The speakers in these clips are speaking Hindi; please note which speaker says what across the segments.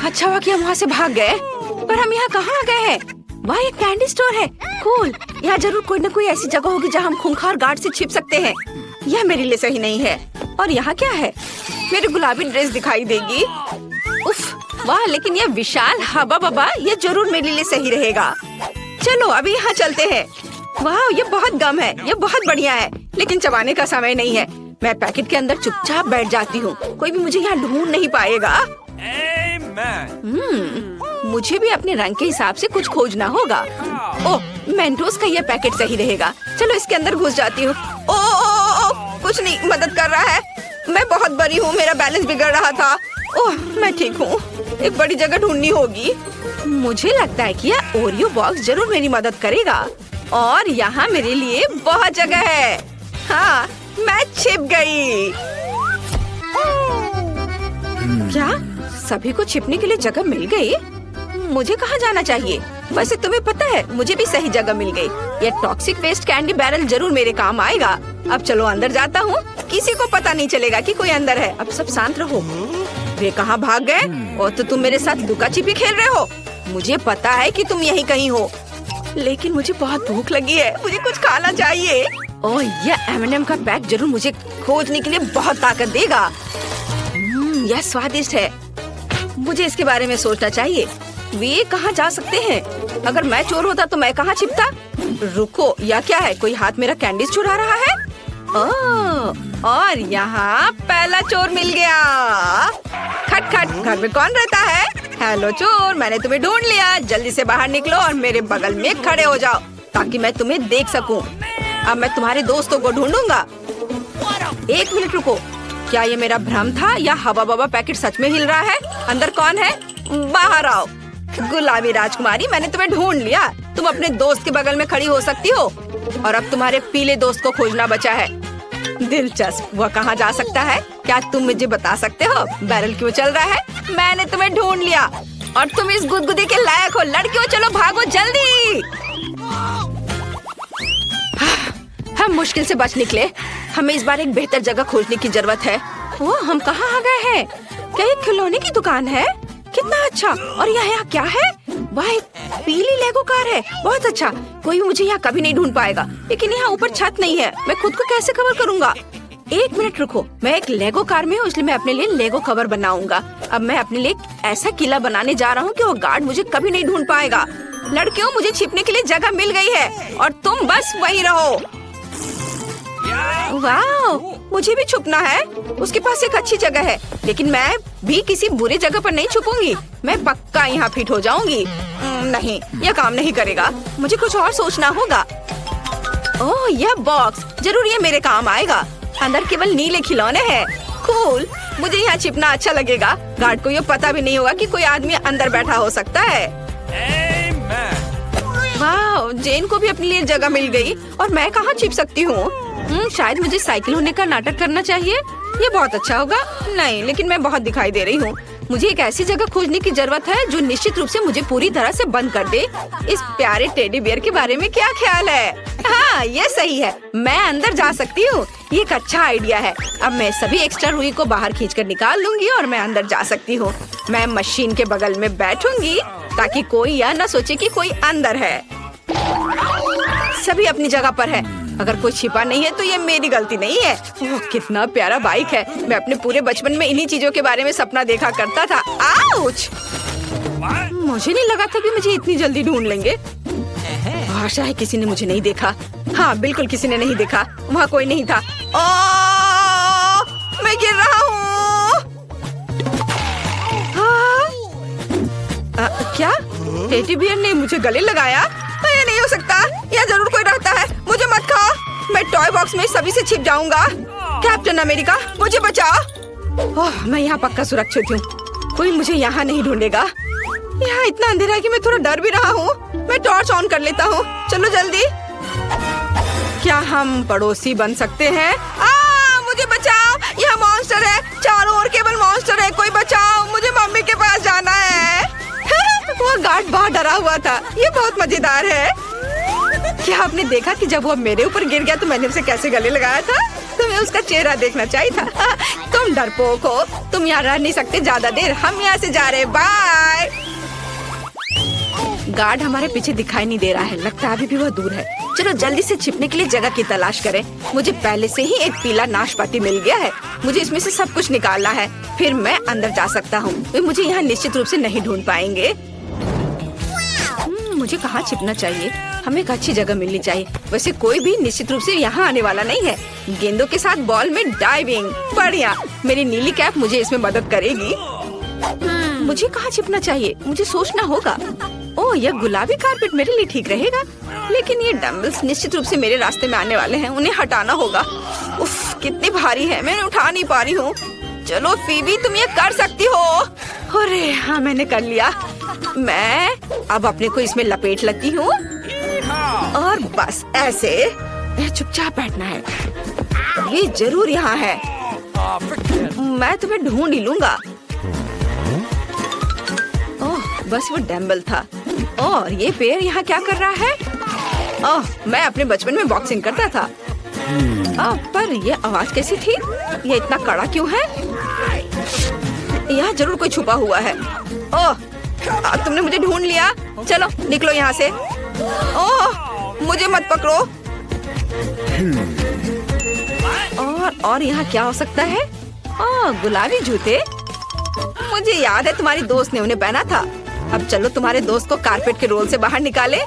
Speaker 1: अच्छा हुआ कि हम वहाँ से भाग गए, पर हम यहाँ कहाँ आ गए हैं? वहाँ एक कैंडी स्टोर है। कूल, यहाँ जरूर कोई न कोई ऐसी जगह होगी जहाँ हम खूंखार गार्ड से छिप सकते हैं। यह मेरे लिए सही नहीं है। और यहाँ क्या है? मेरी गुलाबी ड्रेस दिखाई देगी। उफ, वाह, लेकिन यह विशाल हवा बबा, ये जरूर मेरे लिए सही रहेगा। चलो अभी यहाँ चलते हैं। वाह, ये बहुत गम है, ये बहुत बढ़िया है, लेकिन चबाने का समय नहीं है। मैं पैकेट के अंदर चुपचाप बैठ जाती हूँ, कोई भी मुझे यहाँ ढूंढ नहीं पाएगा। मुझे भी अपने रंग के हिसाब से कुछ खोजना होगा। ओह, मेंटोस का यह पैकेट सही रहेगा। चलो इसके अंदर घुस जाती हूँ। ओ, कुछ नहीं मदद कर रहा है। मैं बहुत बड़ी हूँ, मेरा बैलेंस बिगड़ रहा था। ओह, मैं ठीक हूँ। एक बड़ी जगह ढूंढनी होगी। मुझे लगता है कि यह ओरियो बॉक्स जरूर मेरी मदद करेगा। और यहाँ मेरे लिए बहुत जगह है। हाँ, मैं छिप गई। क्या सभी को छिपने के लिए जगह मिल गई? मुझे कहाँ जाना चाहिए? वैसे तुम्हें पता है, मुझे भी सही जगह मिल गई। ये टॉक्सिक वेस्ट कैंडी बैरल जरूर मेरे काम आएगा। अब चलो अंदर जाता हूँ, किसी को पता नहीं चलेगा कि कोई अंदर है। अब सब शांत रहो। वे कहाँ भाग गए? और तो तुम मेरे साथ लुका छिपी खेल रहे हो। मुझे पता है कि तुम यहीं कहीं हो, लेकिन मुझे बहुत भूख लगी है, मुझे कुछ खाना चाहिए। ओह, यह M&M का पैक जरूर मुझे खोजने के लिए बहुत ताकत देगा। यह स्वादिष्ट है, मुझे इसके बारे में सोचना चाहिए। वे कहाँ जा सकते हैं? अगर मैं चोर होता तो मैं कहाँ छिपता? रुको, या क्या है? कोई हाथ मेरा कैंडीज चुरा रहा है? ओह, और यहाँ पहला चोर मिल गया। खट खट, घर में कौन रहता है? हेलो चोर, मैंने तुम्हें ढूंढ लिया। जल्दी से बाहर निकलो और मेरे बगल में खड़े हो जाओ ताकि मैं तुम्हें देख सकूं। अब मैं तुम्हारे दोस्तों को ढूंढूंगा। एक मिनट रुको, क्या ये मेरा भ्रम था या हवा बबा पैकेट सच में हिल रहा है? अंदर कौन है? बाहर आओ। गुलाबी राजकुमारी, मैंने तुम्हें ढूंढ लिया। तुम अपने दोस्त के बगल में खड़ी हो सकती हो और अब तुम्हारे पीले दोस्त को खोजना बचा है। दिलचस्प, वह कहाँ जा सकता है? क्या तुम मुझे बता सकते हो? बैरल क्यों चल रहा है? मैंने तुम्हें ढूंढ लिया और तुम इस गुदगुदी के लायक हो। लड़कियों चलो भागो जल्दी। हम मुश्किल से बच निकले। हमें इस बार एक बेहतर जगह खोजने की जरूरत है। वो हम कहाँ आ गए हैं? क्या ये खिलौने की दुकान है? कितना अच्छा। और यहाँ क्या है? वाह, एक पीली लेगो कार है। बहुत अच्छा, कोई भी मुझे यहाँ कभी नहीं ढूंढ पाएगा। लेकिन यहाँ ऊपर छत नहीं है, मैं खुद को कैसे कवर करूँगा? एक मिनट रुको, मैं एक लेगो कार में हूँ, इसलिए मैं अपने लिए लेगो कवर बनाऊंगा। अब मैं अपने लिए ऐसा किला बनाने जा रहा हूँ कि वो गार्ड मुझे कभी नहीं ढूंढ पाएगा। लड़कियों, मुझे छिपने के लिए जगह मिल गई है और तुम बस वहीं रहो। वाह, मुझे भी छुपना है। उसके पास एक अच्छी जगह है, लेकिन मैं भी किसी बुरी जगह पर नहीं छुपूंगी। मैं पक्का यहाँ फिट हो जाऊंगी। नहीं, यह काम नहीं करेगा। मुझे कुछ और सोचना होगा। ओह, यह बॉक्स जरूर ये मेरे काम आएगा। अंदर केवल नीले खिलौने हैं। कूल, मुझे यहाँ छिपना अच्छा लगेगा। गार्ड को ये पता भी नहीं होगा कि कोई आदमी अंदर बैठा हो सकता है। वाह, जेन को भी अपने लिए जगह मिल गई और मैं कहाँ छिप सकती हूँ? शायद मुझे साइकिल होने का नाटक करना चाहिए। ये बहुत अच्छा होगा। नहीं, लेकिन मैं बहुत दिखाई दे रही हूँ। मुझे एक ऐसी जगह खोजने की जरूरत है जो निश्चित रूप से मुझे पूरी तरह से बंद कर दे। इस प्यारे टेडी बियर के बारे में क्या ख्याल है? हाँ, ये सही है, मैं अंदर जा सकती हूँ। ये एक अच्छा आइडिया है। अब मैं सभी एक्स्ट्रा रुई को बाहर खींचकर निकाल लूंगी और मैं अंदर जा सकती हूँ। मैं मशीन के बगल में बैठूंगी ताकि कोई यह न सोचे कि कोई अंदर है। सभी अपनी जगह पर है। अगर कोई छिपा नहीं है तो ये मेरी गलती नहीं है। ओह, कितना प्यारा बाइक है। मैं अपने पूरे बचपन में इन्हीं चीजों के बारे में सपना देखा करता था। आउच! मुझे नहीं लगा था कि मुझे इतनी जल्दी ढूंढ लेंगे। आशा है किसी ने मुझे नहीं देखा। हाँ, बिल्कुल किसी ने नहीं देखा। वहाँ कोई नहीं था। ओह, मैं गिर रहा हूँ। क्या टेडी बियर ने मुझे गले लगाया? ये नहीं हो सकता। यहाँ जरूर कोई रहता है। मुझे मत खाओ। मैं टॉय बॉक्स में सभी से छिप जाऊंगा। कैप्टन अमेरिका, मुझे बचाओ। ओह, मैं यहाँ पक्का सुरक्षित हूँ। कोई मुझे यहाँ नहीं ढूंढेगा। यहाँ इतना अंधेरा है कि मैं थोड़ा डर भी रहा हूँ। मैं टॉर्च ऑन कर लेता हूँ। चलो जल्दी। क्या हम पड़ोसी बन सकते हैं? मुझे बचाओ, यहाँ मॉन्स्टर है। चारों ओर केवल मॉन्स्टर है। कोई बचाओ, मुझे मम्मी के पास जाना है। वो गार्ड बहुत डरा हुआ था। ये बहुत मजेदार है। क्या आपने देखा कि जब वो मेरे ऊपर गिर गया तो मैंने उसे कैसे गले लगाया था? तुम्हें उसका चेहरा देखना चाहिए था। तुम तुम डरपोक हो, तुम यहाँ रह नहीं सकते ज्यादा देर, हम यहाँ से जा रहे, बाय। गार्ड हमारे पीछे दिखाई नहीं दे रहा है, लगता है अभी भी वह दूर है। चलो जल्दी से छिपने के लिए जगह की तलाश करें। मुझे पहले से ही एक पीला नाशपाती मिल गया है, मुझे इसमें से सब कुछ निकालना है, फिर मैं अंदर जा सकता हूँ। वे मुझे यहाँ निश्चित रूप से नहीं ढूंढ पाएंगे। मुझे कहाँ छिपना चाहिए? हमें एक अच्छी जगह मिलनी चाहिए। वैसे कोई भी निश्चित रूप से यहाँ आने वाला नहीं है। गेंदों के साथ बॉल में डाइविंग, बढ़िया। मेरी नीली कैप मुझे इसमें मदद करेगी। मुझे कहाँ छिपना चाहिए? मुझे सोचना होगा। ओह, यह गुलाबी कारपेट मेरे लिए ठीक रहेगा, लेकिन ये डम्बल्स निश्चित रूप से मेरे रास्ते में आने वाले हैं, उन्हें हटाना होगा। उफ, कितनी भारी है, मैं उठा नहीं पा रही हूँ। चलो फीबी, तुम ये कर सकती हो। अरे हाँ, मैंने कर लिया। मैं अब अपने को इसमें लपेट लेती हूँ और बस ऐसे चुपचाप बैठना है। ये जरूर यहाँ है, मैं तुम्हें ढूंढ ही लूंगा। ओह, बस वो डम्बल था। और ये पैर यहाँ क्या कर रहा है? ओह, मैं अपने बचपन में बॉक्सिंग करता था। पर ये आवाज कैसी थी? ये इतना कड़ा क्यों है? यहाँ जरूर कोई छुपा हुआ है। ओह, तुमने मुझे ढूंढ लिया। चलो निकलो यहाँ से। ओह, मुझे मत पकड़ो। और यहाँ क्या हो सकता है? ओह, गुलाबी जूते। मुझे याद है तुम्हारी दोस्त ने उन्हें पहना था। अब चलो तुम्हारे दोस्त को कारपेट के रोल से बाहर निकाले।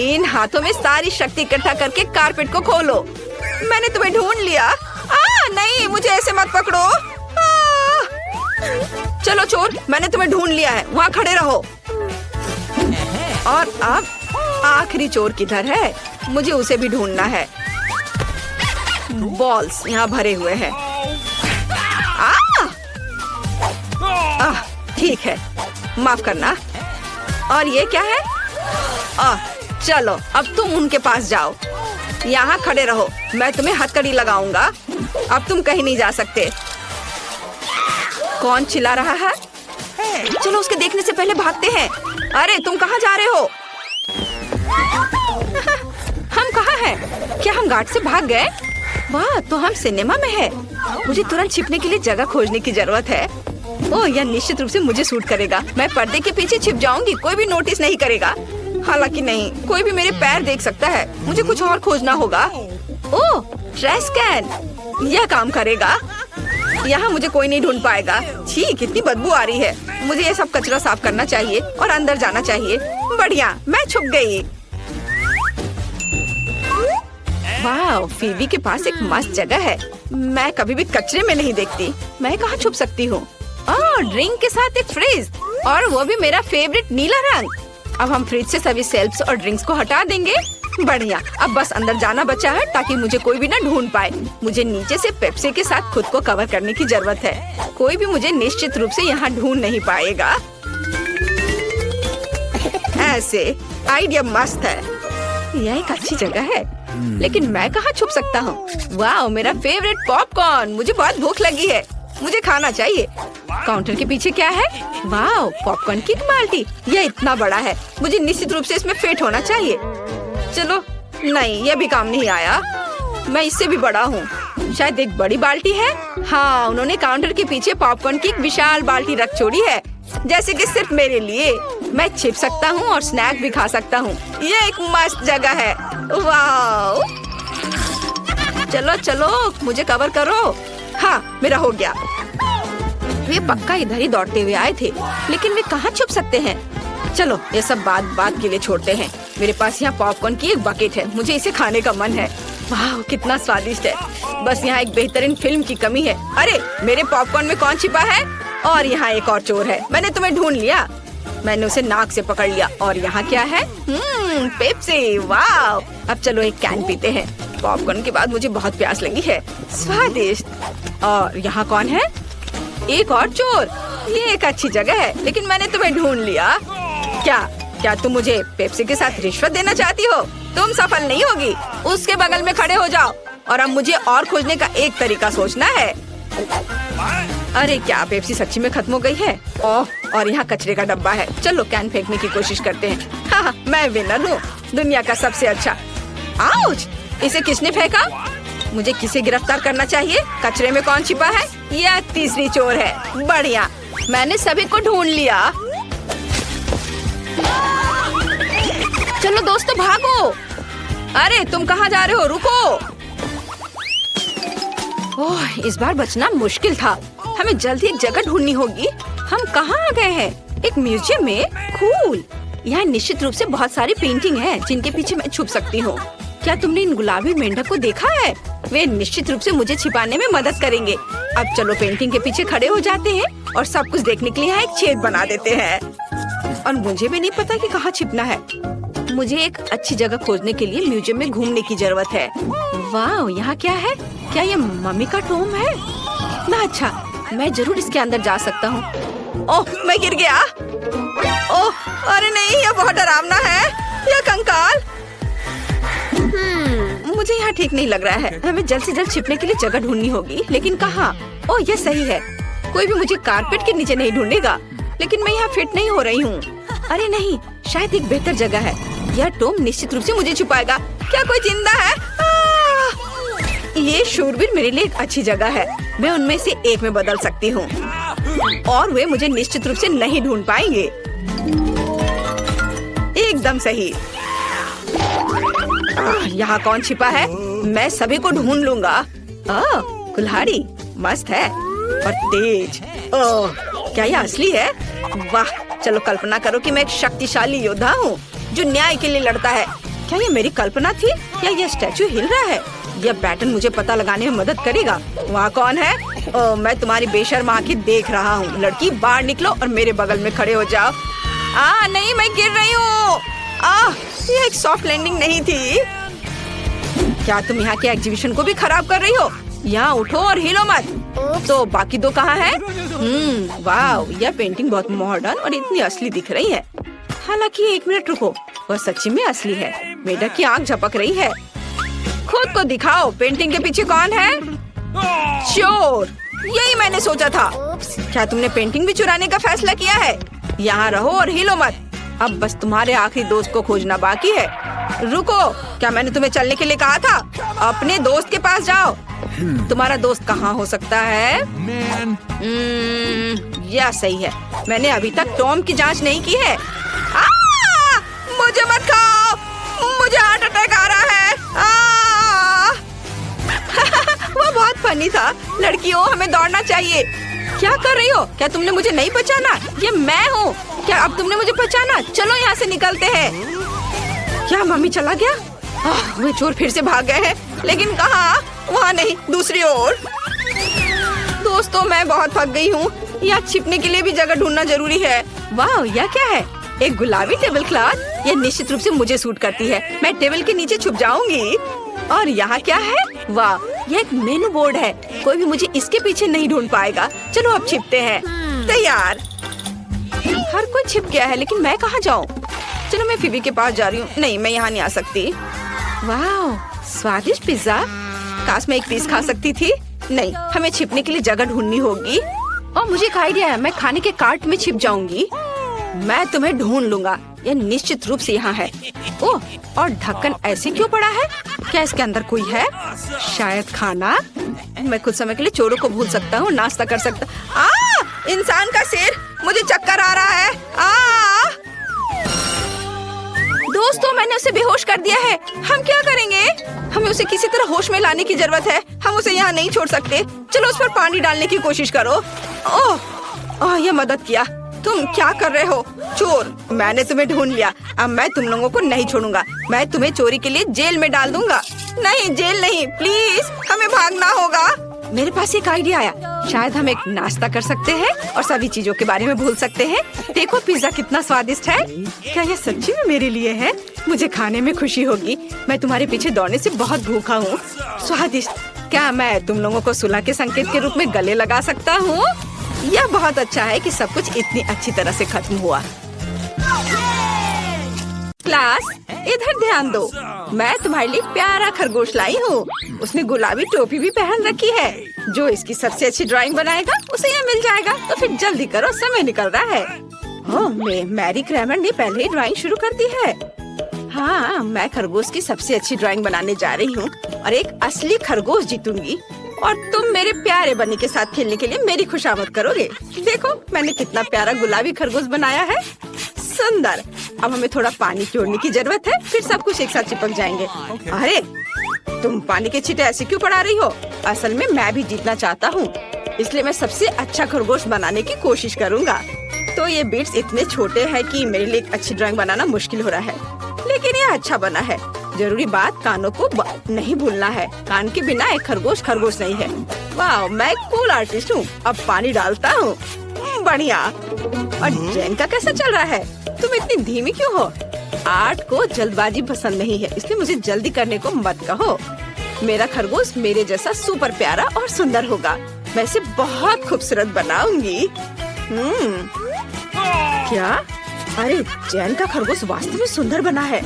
Speaker 1: इन हाथों में सारी शक्ति इकट्ठा करके कारपेट को खोलो। मैंने तुम्हें ढूंढ लिया। नहीं, मुझे ऐसे मत पकड़ो। चलो चोर, मैंने तुम्हें ढूंढ लिया है, वहाँ खड़े रहो। और अब आखिरी चोर किधर है? मुझे उसे भी ढूंढना है। बॉल्स यहाँ भरे हुए हैं। ठीक है, माफ करना। और ये क्या है? चलो अब तुम उनके पास जाओ, यहाँ खड़े रहो, मैं तुम्हें हथकड़ी लगाऊंगा। अब तुम कहीं नहीं जा सकते। कौन चिल्ला रहा है? चलो उसके देखने से पहले भागते हैं। अरे तुम कहाँ जा रहे हो? हम कहाँ हैं? क्या हम गार्ड से भाग गए? वाह, तो हम सिनेमा में हैं। मुझे तुरंत छिपने के लिए जगह खोजने की जरूरत है। ओह, यह निश्चित रूप से मुझे सूट करेगा। मैं पर्दे के पीछे छिप जाऊंगी, कोई भी नोटिस नहीं करेगा। हालांकि नहीं, कोई भी मेरे पैर देख सकता है। मुझे कुछ और खोजना होगा। ओह, ट्रैश कैन, यह काम करेगा। यहाँ मुझे कोई नहीं ढूंढ पाएगा। छी, कितनी बदबू आ रही है। मुझे ये सब कचरा साफ करना चाहिए और अंदर जाना चाहिए। बढ़िया, मैं छुप गई। वाह, फीबी के पास एक मस्त जगह है। मैं कभी भी कचरे में नहीं देखती। मैं कहाँ छुप सकती हूँ? ड्रिंक के साथ एक फ्रिज, और वो भी मेरा फेवरेट नीला रंग। अब हम फ्रिज से सभी सेल्फ्स और ड्रिंक्स को हटा देंगे। बढ़िया, अब बस अंदर जाना बचा है ताकि मुझे कोई भी ना ढूंढ पाए। मुझे नीचे से पेप्सी के साथ खुद को कवर करने की जरूरत है। कोई भी मुझे निश्चित रूप से यहाँ ढूंढ नहीं पाएगा। ऐसे आइडिया मस्त है। यह एक अच्छी जगह है, लेकिन मैं कहाँ छुप सकता हूँ? वाह, मेरा फेवरेट पॉपकॉर्न। मुझे बहुत भूख लगी है, मुझे खाना चाहिए। काउंटर के पीछे क्या है? वाह, पॉपकॉर्न की एक बाल्टी। यह इतना बड़ा है, मुझे निश्चित रूप से इसमें फिट होना चाहिए। चलो, नहीं, यह भी काम नहीं आया। मैं इससे भी बड़ा हूँ। शायद एक बड़ी बाल्टी है। हाँ, उन्होंने काउंटर के पीछे पॉपकॉर्न की एक विशाल बाल्टी रख छोड़ी है, जैसे कि सिर्फ मेरे लिए। मैं छिप सकता हूँ और स्नैक भी खा सकता हूँ। ये एक मस्त जगह है। वाह, चलो चलो, मुझे कवर करो। हाँ, मेरा हो गया। वे पक्का इधर ही दौड़ते हुए आए थे, लेकिन वे कहाँ छुप सकते हैं? चलो, ये सब बात के लिए छोड़ते हैं। मेरे पास यहाँ पॉपकॉर्न की एक बकेट है, मुझे इसे खाने का मन है। वाह, कितना स्वादिष्ट है। बस यहाँ एक बेहतरीन फिल्म की कमी है। अरे, मेरे पॉपकॉर्न में कौन छिपा है? और यहाँ एक और चोर है। मैंने तुम्हें ढूंढ लिया। मैंने उसे नाक से पकड़ लिया। और यहाँ क्या है? पेप्सी। वाह, अब चलो एक कैन पीते हैं। पॉपकॉर्न के बाद मुझे बहुत प्यास लगी है। स्वादिष्ट। और यहाँ कौन है? एक और चोर। ये एक अच्छी जगह है, लेकिन मैंने तुम्हें ढूंढ लिया। क्या तुम मुझे पेप्सी के साथ रिश्वत देना चाहती हो? तुम सफल नहीं होगी। उसके बगल में खड़े हो जाओ। और अब मुझे और खोजने का एक तरीका सोचना है। अरे, क्या पेप्सी सच्ची में खत्म हो गई है? ओह, और यहाँ कचरे का डब्बा है। चलो कैन फेंकने की कोशिश करते हैं। हाँ, मैं विनर हूँ, दुनिया का सबसे अच्छा। आउच! इसे किसने फेंका? मुझे किसे गिरफ्तार करना चाहिए? कचरे में कौन छिपा है? यह तीसरी चोर है। बढ़िया, मैंने सभी को ढूंढ लिया। चलो दोस्तों भागो। अरे तुम कहाँ जा रहे हो? रुको। ओह, इस बार बचना मुश्किल था। हमें जल्दी एक जगह ढूंढनी होगी। हम कहाँ आ गए हैं? एक म्यूजियम में? कूल। यहाँ निश्चित रूप से बहुत सारी पेंटिंग हैं जिनके पीछे मैं छुप सकती हूँ। क्या तुमने इन गुलाबी मेंढक को देखा है? वे निश्चित रूप से मुझे छिपाने में मदद करेंगे। अब चलो पेंटिंग के पीछे खड़े हो जाते हैं और सब कुछ देखने के लिए यहाँ एक छेद बना देते हैं। और मुझे भी नहीं पता कि कहाँ छिपना है। मुझे एक अच्छी जगह खोजने के लिए म्यूजियम में घूमने की जरूरत है। वाह, यहाँ क्या है? क्या ये मम्मी का टोम है? ना अच्छा, मैं जरूर इसके अंदर जा सकता हूँ। ओह, मैं गिर गया। ओह, अरे नहीं, यह बहुत डरावना है। यह कंकाल। मुझे यहाँ ठीक नहीं लग रहा है। हमें जल्द से जल्द छिपने के लिए जगह ढूंढनी होगी, लेकिन कहाँ? ओह, यह सही है। कोई भी मुझे कारपेट के नीचे नहीं ढूंढेगा, लेकिन मैं यहाँ फिट नहीं हो रही हूँ। अरे नहीं, शायद एक बेहतर जगह है। यह टोम निश्चित रूप से मुझे छुपाएगा। क्या कोई जिंदा है? ये शूरवीर मेरे लिए एक अच्छी जगह है। मैं उनमें से एक में बदल सकती हूँ और वे मुझे निश्चित रूप से नहीं ढूंढ पाएंगे। एकदम सही। यहाँ कौन छिपा है? मैं सभी को ढूंढ लूंगा। कुल्हाड़ी मस्त है और तेज। ओह, क्या यह असली है? वाह, चलो कल्पना करो कि मैं एक शक्तिशाली योद्धा हूँ जो न्याय के लिए लड़ता है। क्या ये मेरी कल्पना थी या यह स्टैचू हिल रहा है? यह पैटर्न मुझे पता लगाने में मदद करेगा। वहाँ कौन है? ओह, मैं तुम्हारी बेशर्म आंखें देख रहा हूँ। लड़की, बाहर निकलो और मेरे बगल में खड़े हो जाओ। नहीं, मैं गिर रही हूँ। ये एक सॉफ्ट लैंडिंग नहीं थी। क्या तुम यहाँ के एग्जीबिशन को भी खराब कर रही हो? यहाँ उठो और हिलो मत। तो बाकी दो कहाँ हैं? वाह, यह पेंटिंग बहुत मॉडर्न और इतनी असली दिख रही है। हालांकि एक मिनट रुको, वह सच्ची में असली है। मेढक की आंख झपक रही है। खुद को दिखाओ, पेंटिंग के पीछे कौन है? चोर। यही मैंने सोचा था। क्या तुमने पेंटिंग भी चुराने का फैसला किया है? यहाँ रहो और हिलो मत। अब बस तुम्हारे आखिरी दोस्त को खोजना बाकी है। रुको, क्या मैंने तुम्हें चलने के लिए कहा था? अपने दोस्त के पास जाओ। तुम्हारा दोस्त कहाँ हो सकता है? यह सही है। मैंने अभी तक टॉम की जांच नहीं की है। मुझे मत खाओ, मुझे हार्ट अटैक आ रहा है। वो बहुत फनी था। लड़कियों, हमें दौड़ना चाहिए। क्या कर रही हो? क्या तुमने मुझे नहीं पहचाना? ये मैं हूँ। क्या अब तुमने मुझे पहचाना? चलो यहाँ से निकलते हैं। क्या मम्मी चला गया? वे चोर फिर से भाग गए हैं, लेकिन कहाँ? वहाँ नहीं, दूसरी ओर। दोस्तों, मैं बहुत थक गई हूँ। यहाँ छिपने के लिए भी जगह ढूंढना जरूरी है। वाह, यह क्या है? एक गुलाबी टेबल क्लॉथ। यह निश्चित रूप से मुझे सूट करती है। मैं टेबल के नीचे छुप जाऊंगी। और यहाँ क्या है? वाह, यह एक मेनू बोर्ड है। कोई भी मुझे इसके पीछे नहीं ढूंढ पाएगा। चलो अब छिपते हैं। तैयार। हर कोई छिप गया है, लेकिन मैं कहाँ जाऊँ? चलो मैं फिबी के पास जा रही हूँ। नहीं, मैं यहाँ नहीं आ सकती। वाह, स्वादिष्ट पिज्जा। काश मैं एक पीस खा सकती थी। नहीं, हमें छिपने के लिए जगह ढूंढनी होगी। और मुझे एक आइडिया है। मैं खाने के कार्ट में छिप जाऊंगी। मैं तुम्हें ढूंढ लूंगा। यह निश्चित रूप से यहाँ है। ओह, और ढक्कन ऐसे क्यों पड़ा है? क्या इसके अंदर कोई है? शायद खाना। मैं कुछ समय के लिए चोरों को भूल सकता हूँ, नाश्ता कर सकता। इंसान का सिर, मुझे चक्कर आ रहा है। दोस्तों, मैंने उसे बेहोश कर दिया है। हम क्या करेंगे? हमें उसे किसी तरह होश में लाने की जरूरत है। हम उसे यहाँ नहीं छोड़ सकते। चलो उस पर पानी डालने की कोशिश करो। ओह, यह मदद किया। तुम क्या कर रहे हो? चोर, मैंने तुम्हें ढूंढ लिया। अब मैं तुम लोगों को नहीं छोड़ूंगा। मैं तुम्हें चोरी के लिए जेल में डाल दूंगा। नहीं, जेल नहीं, प्लीज, हमें भागना होगा। मेरे पास एक आइडिया आया। शायद हम एक नाश्ता कर सकते हैं और सभी चीजों के बारे में भूल सकते हैं। देखो पिज्जा कितना स्वादिष्ट है। क्या यह सच्ची में मेरे लिए है? मुझे खाने में खुशी होगी। मैं तुम्हारे पीछे दौड़ने से बहुत भूखा हूँ। स्वादिष्ट। क्या मैं तुम लोगों को सुलह के संकेत के रूप में गले लगा सकता हूँ? यह बहुत अच्छा है कि सब कुछ इतनी अच्छी तरह से खत्म हुआ। क्लास, इधर ध्यान दो। मैं तुम्हारे लिए प्यारा खरगोश लाई हूँ। उसने गुलाबी टोपी भी पहन रखी है। जो इसकी सबसे अच्छी ड्राइंग बनाएगा उसे यह मिल जाएगा। तो फिर जल्दी करो, समय निकल रहा है। मैरी क्रैमर ने पहले ही ड्राइंग शुरू कर दी है। हाँ, मैं खरगोश की सबसे अच्छी ड्राइंग बनाने जा रही हूँ और एक असली खरगोश जीतूंगी और तुम मेरे प्यारे बनी के साथ खेलने के लिए मेरी खुशामद करोगे। देखो मैंने कितना प्यारा गुलाबी खरगोश बनाया है, सुंदर। अब हमें थोड़ा पानी जोड़ने की जरूरत है, फिर सब कुछ एक साथ चिपक जाएंगे। अरे तुम पानी के छींटे ऐसे क्यों पड़ा रही हो? असल में मैं भी जीतना चाहता हूँ, इसलिए मैं सबसे अच्छा खरगोश बनाने की कोशिश करूँगा। तो ये बीट्स इतने छोटे हैं कि मेरे लिए एक अच्छी ड्राइंग बनाना मुश्किल हो रहा है, लेकिन ये अच्छा बना है। जरूरी बात कानों को नहीं भूलना है, कान के बिना एक खरगोश खरगोश नहीं है। वाह, मैं कूल आर्टिस्ट हूँ। अब पानी डालता हूँ, बढ़िया। और जैन का कैसा चल रहा है? तुम इतनी धीमी क्यों हो? आर्ट को जल्दबाजी पसंद नहीं है, इसलिए मुझे जल्दी करने को मत कहो। मेरा खरगोश मेरे जैसा सुपर प्यारा और सुंदर होगा। मैं इसे बहुत खूबसूरत बनाऊंगी। क्या? अरे जैन का खरगोश वास्तव में सुंदर बना है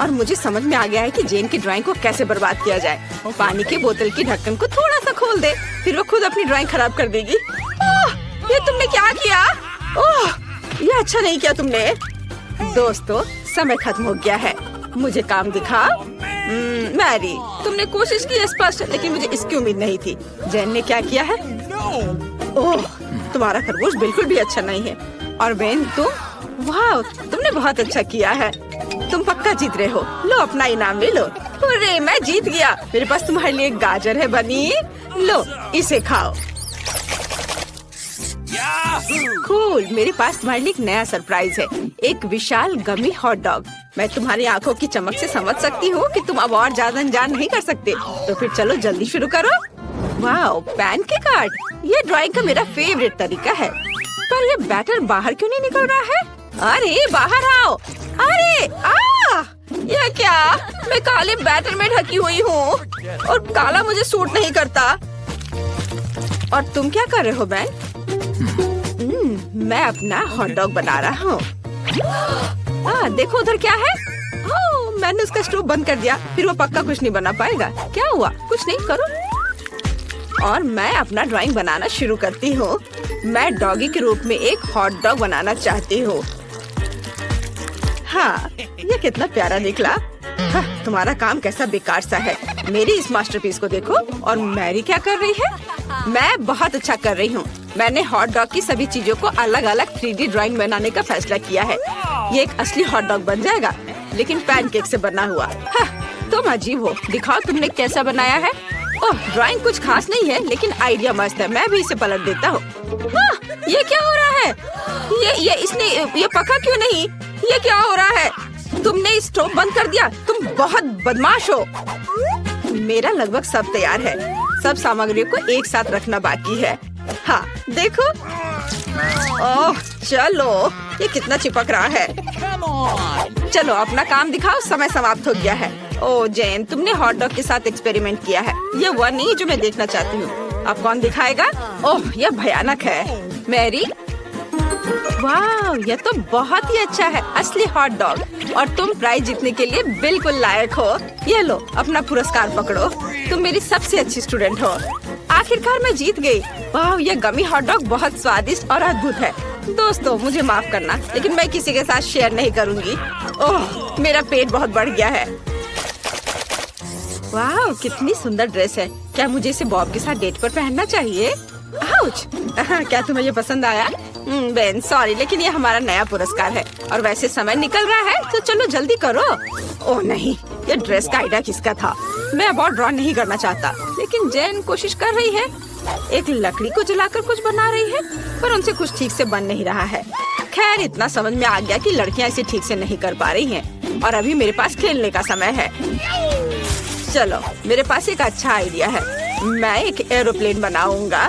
Speaker 1: और मुझे समझ में आ गया है कि जैन की ड्राइंग को कैसे बर्बाद किया जाए। पानी के बोतल की ढक्कन को थोड़ा सा खोल दे, फिर वो खुद अपनी ड्राइंग खराब कर देगी। ओह, ये तुमने क्या किया? ओह, ये अच्छा नहीं किया तुमने। दोस्तों, समय खत्म हो गया है, मुझे काम दिखा। मैरी, तुमने कोशिश की स्पष्ट, लेकिन मुझे इसकी उम्मीद नहीं थी। जैन ने क्या किया है? ओह, तुम्हारा खरगोश बिल्कुल भी अच्छा नहीं है। और बेन, तुम? वाह, तुमने बहुत अच्छा किया है। तुम पक्का जीत रहे हो। लो अपना इनाम ले लो। अरे मैं जीत गया। मेरे पास तुम्हारे लिए गाजर है बनी, लो इसे खाओ। कूल, मेरे पास तुम्हारे लिए एक नया सरप्राइज है, एक विशाल गमी हॉट डॉग। मैं तुम्हारी आंखों की चमक से समझ सकती हूँ कि तुम अब और ज्यादा अनजान नहीं कर सकते, तो फिर चलो जल्दी शुरू करो। वाह, पैनकेक आर्ट, ये ड्राइंग का मेरा फेवरेट तरीका है। पर ये बैटर बाहर क्यों नहीं निकल रहा है? अरे बाहर आओ। अरे ये क्या? मैं काले बैटर में ढकी हुई हूँ और काला मुझे सूट नहीं करता। और तुम क्या कर रहे हो बैन? मैं अपना हॉट डॉग बना रहा हूँ। देखो उधर क्या है? मैंने उसका स्टोव बंद कर दिया, फिर वो पक्का कुछ नहीं बना पाएगा। क्या हुआ? कुछ नहीं, करो। और मैं अपना ड्राइंग बनाना शुरू करती हूँ। मैं डॉगी के रूप में एक हॉट डॉग बनाना चाहती हूँ। हाँ, ये कितना प्यारा निकला। हाँ, तुम्हारा काम कैसा बेकार सा है। मेरी इस मास्टरपीस को देखो। और मैरी क्या कर रही है? मैं बहुत अच्छा कर रही हूँ। मैंने हॉट डॉग की सभी चीजों को अलग अलग 3D ड्राइंग बनाने का फैसला किया है। ये एक असली हॉट डॉग बन जाएगा, लेकिन पैनकेक से बना हुआ। हाँ, तुम अजीब हो। दिखाओ तुमने कैसा बनाया है। ओह, ड्राइंग कुछ खास नहीं है, लेकिन आइडिया मस्त है। मैं भी इसे पलट देता हूँ। हाँ, ये क्या हो रहा है? ये पका क्यों नहीं? ये क्या हो रहा है? तुमने स्टोव बंद कर दिया। तुम बहुत बदमाश हो। मेरा लगभग सब तैयार है। सब सामग्रियों को एक साथ रखना बाकी है। हाँ, देखो। ओह, चलो, ये कितना चिपक रहा है। चलो अपना काम दिखाओ, समय समाप्त हो गया है। ओह जैन, तुमने हॉट डॉग के साथ एक्सपेरिमेंट किया है। ये वह नहीं जो मैं देखना चाहती हूँ। अब कौन दिखाएगा? ओह, यह भयानक है। मैरी, वाह, यह तो बहुत ही अच्छा है, असली हॉट डॉग। और तुम प्राइज जीतने के लिए बिल्कुल लायक हो। ये लो, अपना पुरस्कार पकड़ो। तुम मेरी सबसे अच्छी स्टूडेंट हो। आखिरकार मैं जीत गई। वाह, यह गमी हॉट डॉग बहुत स्वादिष्ट और अद्भुत है। दोस्तों, मुझे माफ करना, लेकिन मैं किसी के साथ शेयर नहीं करूँगी। ओह, मेरा पेट बहुत बढ़ गया है। वाह, कितनी सुंदर ड्रेस है। क्या मुझे इसे बॉब के साथ डेट पर पहनना चाहिए? आउच! क्या तुम्हें ये पसंद आया? बेन, सॉरी, लेकिन ये हमारा नया पुरस्कार है और वैसे समय निकल रहा है, तो चलो जल्दी करो। ओह नहीं, ये ड्रेस का आइडिया किसका था? मैं अब और ड्रॉ नहीं करना चाहता, लेकिन जैन कोशिश कर रही है। एक लकड़ी को जलाकर कुछ बना रही है, पर उनसे कुछ ठीक से बन नहीं रहा है। खैर, इतना समझ में आ गया कि लड़कियां इसे ठीक से नहीं कर पा रही हैं और अभी मेरे पास खेलने का समय है। चलो, मेरे पास एक अच्छा आइडिया है। मैं एक एरोप्लेन बनाऊंगा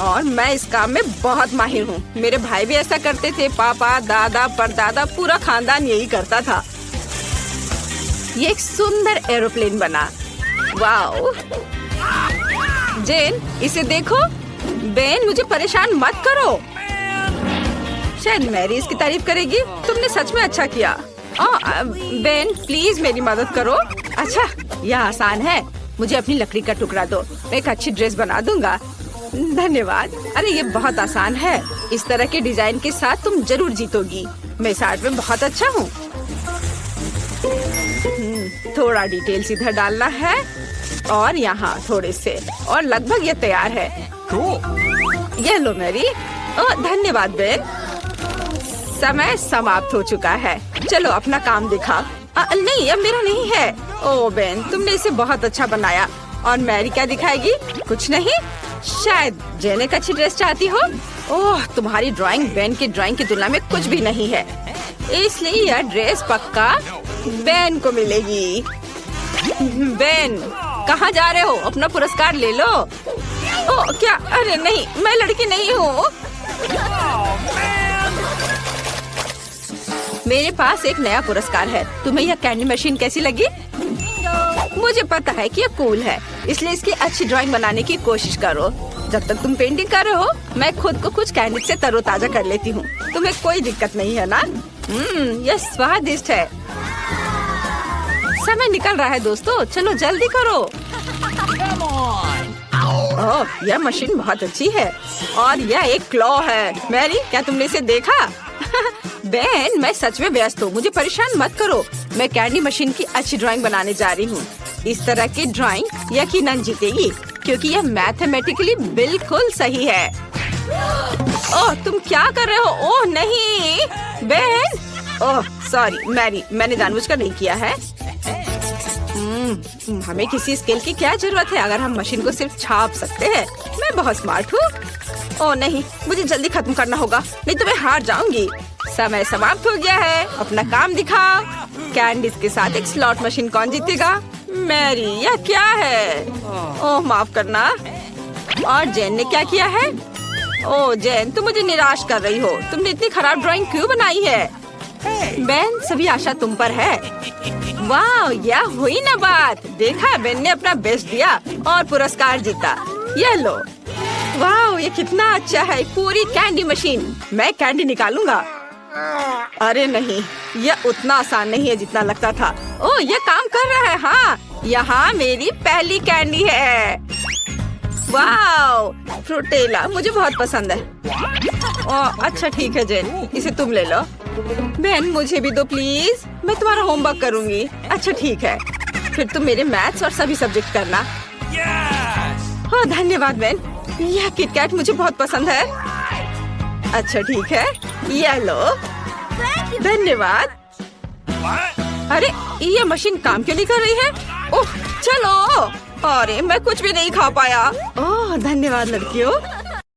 Speaker 1: और मैं इस काम में बहुत माहिर हूँ। मेरे भाई भी ऐसा करते थे। पापा, दादा, परदादा, पूरा खानदान यही करता था। ये एक सुंदर एरोप्लेन बना। वाओ! जेन, इसे देखो। बेन, मुझे परेशान मत करो। शायद मैरी इसकी तारीफ करेगी। तुमने सच में अच्छा किया। बेन, प्लीज मेरी मदद करो। अच्छा, यह आसान है। मुझे अपनी लकड़ी का टुकड़ा दो, मैं एक अच्छी ड्रेस बना दूंगा। धन्यवाद। अरे ये बहुत आसान है। इस तरह के डिजाइन के साथ तुम जरूर जीतोगी। मैं इस आर्ट में बहुत अच्छा हूँ। थोड़ा डिटेल्स इधर डालना है और यहाँ थोड़े से, और लगभग ये तैयार है। ये लो मैरी। धन्यवाद बेन। समय समाप्त हो चुका है। चलो अपना काम दिखा। नहीं, अब मेरा नहीं है। ओ बेन, तुमने इसे बहुत अच्छा बनाया। और मैरी क्या दिखाएगी? कुछ नहीं। शायद जेन एक अच्छी ड्रेस चाहती हो। ओह, तुम्हारी ड्राइंग बेन की ड्राइंग की तुलना में कुछ भी नहीं है, इसलिए यह ड्रेस पक्का बेन को मिलेगी। बेन, कहाँ जा रहे हो? अपना पुरस्कार ले लो। ओ क्या? अरे नहीं, मैं लड़की नहीं हूँ। मेरे पास एक नया पुरस्कार है। तुम्हें यह कैंडी मशीन कैसी लगी? मुझे पता है कि यह कूल है, इसलिए इसकी अच्छी ड्राइंग बनाने की कोशिश करो। जब तक तुम पेंटिंग कर रहे हो, मैं खुद को कुछ कैंडी से तरोताजा कर लेती हूँ। तुम्हें कोई दिक्कत नहीं है ना? यह स्वादिष्ट है। समय निकल रहा है दोस्तों, चलो जल्दी करो। ओह, यह मशीन बहुत अच्छी है और यह एक क्लॉ है। मैरी, क्या तुमने इसे देखा? बेन, मैं सच में व्यस्त हूँ, मुझे परेशान मत करो। मैं कैंडी मशीन की अच्छी ड्राइंग बनाने जा रही हूँ। इस तरह की ड्राइंग यकीनन जीतेगी, क्योंकि यह मैथमेटिकली बिल्कुल सही है। ओह, तुम क्या कर रहे हो? ओह नहीं बेन। ओह सॉरी मैरी, मैंने जानबूझकर नहीं किया है। हमें किसी स्केल की क्या जरूरत है अगर हम मशीन को सिर्फ छाप सकते हैं। मैं बहुत स्मार्ट हूँ। ओह नहीं, मुझे जल्दी खत्म करना होगा, नहीं तो मैं हार जाऊंगी। समय समाप्त हो गया है, अपना काम दिखाओ। कैंडीज के साथ एक स्लॉट मशीन कौन जीतेगा? मैरी, यह क्या है? ओह माफ करना। और जेन ने क्या किया है? ओह जेन, तुम मुझे निराश कर रही हो। तुमने इतनी खराब ड्राइंग क्यों बनाई है? बेन, सभी आशा तुम पर है। वाह, यह हुई ना बात। देखा, बेन ने अपना बेस्ट दिया और पुरस्कार जीता। यह लो। वाह, ये कितना अच्छा है। पूरी कैंडी मशीन। मैं कैंडी निकालूंगा। अरे नहीं, यह उतना आसान नहीं है जितना लगता था। ओह, यह काम कर रहा है। हाँ, यहाँ मेरी पहली कैंडी है। वाह, फ्रूटेला मुझे बहुत पसंद है। ओह अच्छा ठीक है जेन, इसे तुम ले लो। बेन, मुझे भी दो प्लीज, मैं तुम्हारा होमवर्क करूंगी। अच्छा ठीक है, फिर तुम मेरे मैथ्स और सभी सब्जेक्ट करना। हाँ धन्यवाद बेन, यह किटकैट मुझे बहुत पसंद है। अच्छा ठीक है, ये लो। धन्यवाद। अरे ये मशीन काम क्यों नहीं कर रही है? ओह चलो। अरे मैं कुछ भी नहीं खा पाया। ओह धन्यवाद लड़कियों।